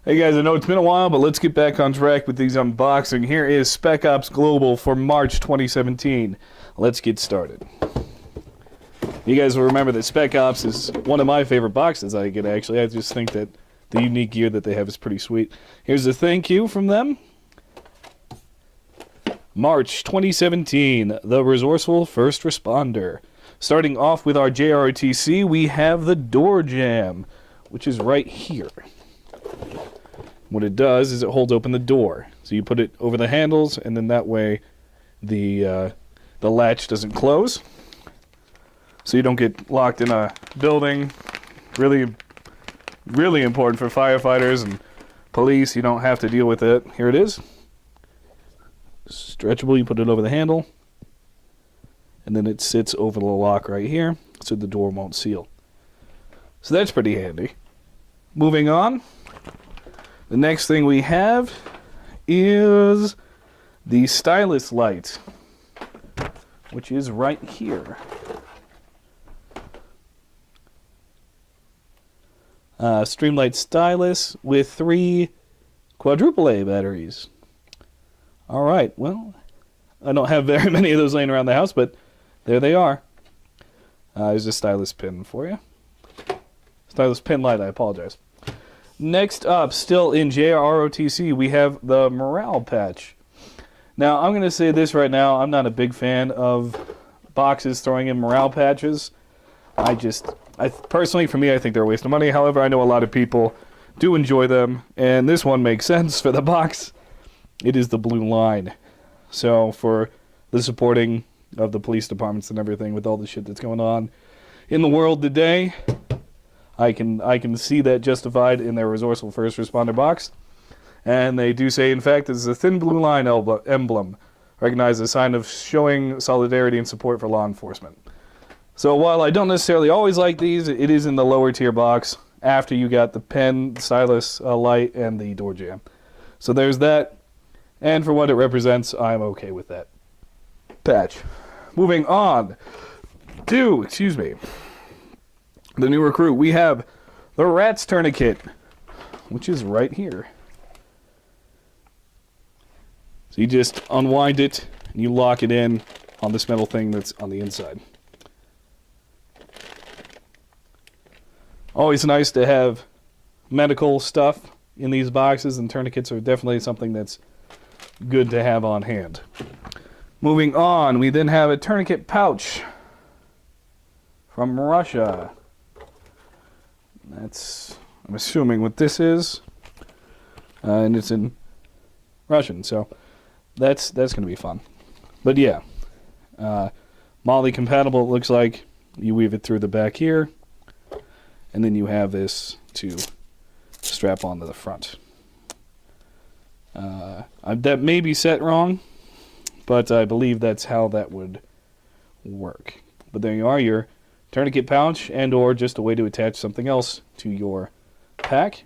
Hey guys, I know it's been a while, but let's get back on track with these unboxing. Here is Spec Ops Global for March 2017. Let's get started. You guys will remember that Spec Ops is one of my favorite boxes I get, actually. I just think that the unique gear that they have is pretty sweet. Here's a thank you from them. March 2017, the Resourceful First Responder. Starting off with our JROTC, we have the door jamb, which is right here. What it does is it holds open the door. So you put it over the handles, and then that way the latch doesn't close. So you don't get locked in a building. Really, really important for firefighters and police. You don't have to deal with it. Here it is. Stretchable, you put it over the handle. And then it sits over the lock right here, so the door won't seal. So that's pretty handy. Moving on. The next thing we have is the Stylus light, which is right here. Streamlight Stylus with 3 quadruple A batteries. Alright, well, I don't have very many of those laying around the house, but there they are. There's a Stylus pin for you. Stylus pin light, I apologize. Next up, still in JROTC, we have the morale patch. Now, I'm going to say this right now. I'm not a big fan of boxes throwing in morale patches. Personally, for me, I think they're a waste of money. However, I know a lot of people do enjoy them, and this one makes sense for the box. It is the blue line. So, for the supporting of the police departments and everything with all the shit that's going on in the world today, I can see that justified in their Resourceful First Responder box. And they do say, in fact, this is a thin blue line emblem, recognized as a sign of showing solidarity and support for law enforcement. So while I don't necessarily always like these, it is in the lower tier box after you got the pen, Stylus light, and the door jamb. So there's that. And for what it represents, I'm okay with that patch. Moving on to, the new recruit, we have the R.A.T.S Tourniquet, which is right here. So you just unwind it, and you lock it in on this metal thing that's on the inside. Always nice to have medical stuff in these boxes, and tourniquets are definitely something that's good to have on hand. Moving on, we then have a tourniquet pouch from Russia. That's, I'm assuming, what this is, and it's in Russian, so that's going to be fun. But yeah, Molly compatible. It looks like you weave it through the back here, and then you have this to strap onto the front. That may be set wrong, but I believe that's how that would work. But there you are, your tourniquet pouch, and or just a way to attach something else to your pack.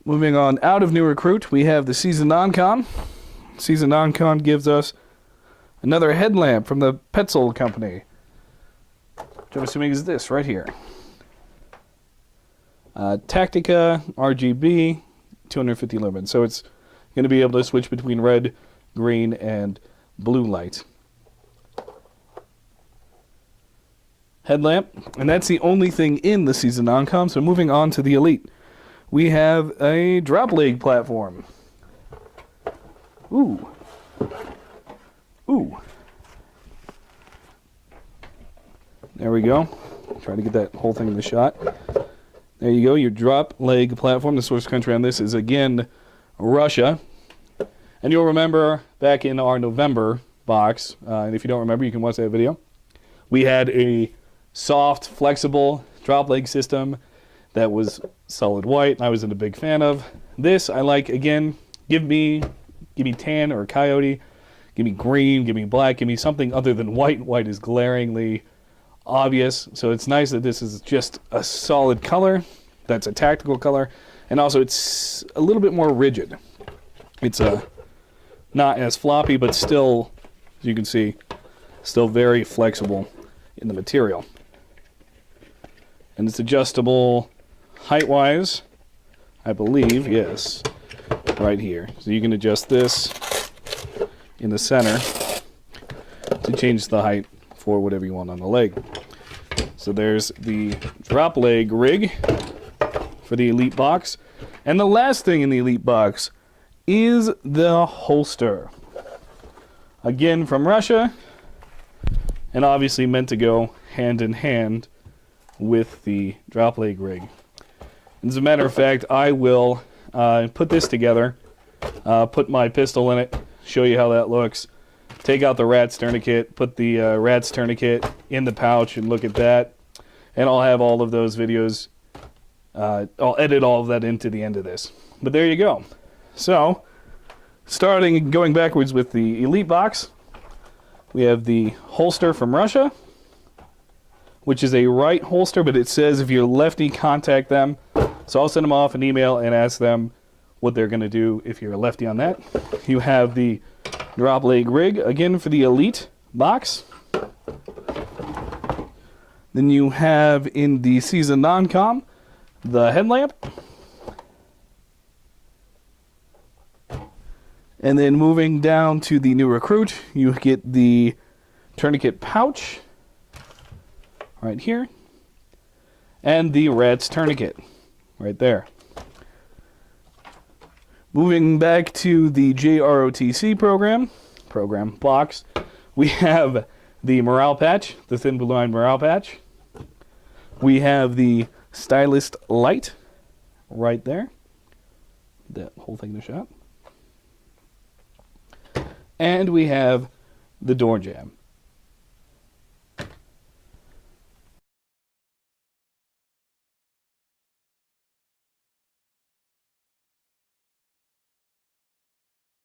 Moving on out of New Recruit, we have the Season Non-Con. Season Non-Con gives us another headlamp from the Petzl company, which I'm assuming is this right here. Tactica RGB 250 lumen, so it's going to be able to switch between red, green, and blue light. Headlamp, and that's the only thing in the Season Non-Com. So moving on to the Elite, we have a drop leg platform. Ooh. There we go. Try to get that whole thing in the shot. There you go, your drop leg platform. The source country on this is, again, Russia. And you'll remember back in our November box, and if you don't remember, you can watch that video, we had a soft, flexible drop leg system that was solid white, and I wasn't a big fan of. This I like. Again, give me tan or coyote, give me green, give me black, give me something other than white. White is glaringly obvious, so it's nice that this is just a solid color that's a tactical color, and also it's a little bit more rigid. It's not as floppy, but still, as you can see, still very flexible in the material. And it's adjustable height-wise I believe, yes, right here. So you can adjust this in the center to change the height for whatever you want on the leg. So there's the drop leg rig for the Elite box. And the last thing in the Elite box is the holster. Again, from Russia, and obviously meant to go hand in hand with the drop leg rig. As a matter of fact, I will put this together, put my pistol in it, show you how that looks, take out the R.A.T.S tourniquet, put the R.A.T.S tourniquet in the pouch and look at that, and I'll have all of those videos. I'll edit all of that into the end of this. But there you go. So, going backwards with the Elite box, we have the holster from Russia, which is a right holster, but it says if you're lefty, contact them. So I'll send them off an email and ask them what they're going to do if you're a lefty on that. You have the drop leg rig, again for the Elite box. Then you have in the Season Non-Com, the headlamp. And then moving down to the new recruit, you get the tourniquet pouch right here. And the R.A.T.S tourniquet right there. Moving back to the JROTC program box, we have the morale patch, the thin blue line morale patch. We have the Stylus light right there. That whole thing in the shot. And we have the door jamb.